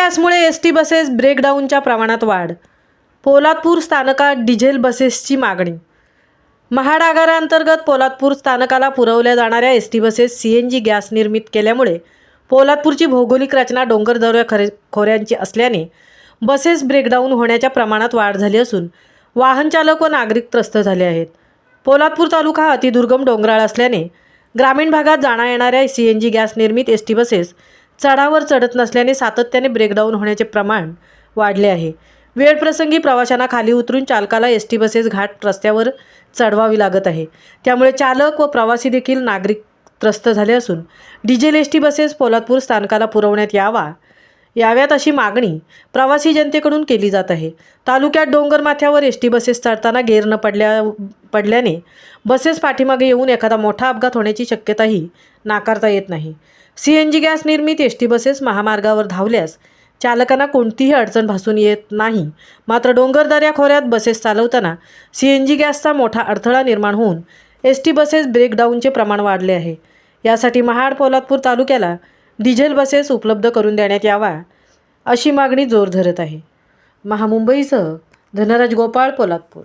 गॅसमुळे ST buses ब्रेकडाऊनच्या प्रमाणात वाढ. पोलादपूर स्थानकात डिझेल बसेसची मागणी. महाड आगाराअंतर्गत पोलादपूर स्थानकाला पुरवल्या जाणाऱ्या एसटी बसेस CNG गॅस निर्मित केल्यामुळे पोलादपूरची भौगोलिक रचना डोंगरदऱ्या खोऱ्यांची असल्याने बसेस ब्रेकडाऊन होण्याच्या प्रमाणात वाढ झाली असून वाहन चालक व नागरिक त्रस्त झाले आहेत. पोलादपूर तालुका हा अतिदुर्गम डोंगराळ असल्याने ग्रामीण भागात जाणा येणाऱ्या CNG गॅस निर्मित एसटी बसेस चढावर चढत नसल्याने सातत्याने ब्रेकडाऊन होण्याचे प्रमाण वाढले आहे. वेळप्रसंगी प्रवाशांना खाली उतरून चालकाला एसटी बसेस घाट रस्त्यावर चढवावी लागत आहे. त्यामुळे चालक व प्रवासी देखील नागरिक त्रस्त झाले असून डिझेल एसटी बसेस पोलादपूर स्थानकाला पुरवण्यात याव्यात अशी मागणी प्रवासी जनतेकडून केली जात आहे. तालुक्यात डोंगरमाथ्यावर एसटी बसेस चढताना गेअर न पडल्याने बसेस पाठीमागे येऊन एखादा मोठा अपघात होण्याची शक्यताही नाकारता येत नाही. CNG गॅस निर्मित एसटी बसेस महामार्गावर धावल्यास चालकांना कोणतीही अडचण भासून येत नाही. मात्र डोंगरदऱ्या खोऱ्यात बसेस चालवताना CNG गॅसचा मोठा अडथळा निर्माण होऊन एसटी बसेस ब्रेकडाऊनचे प्रमाण वाढले आहे. यासाठी महाड पोलादपूर तालुक्याला डिझेल बसेस उपलब्ध करून देण्यात यावा अशी मागणी जोर धरत आहे. महामुंबईसह धनराज गोपाळ, पोलादपूर.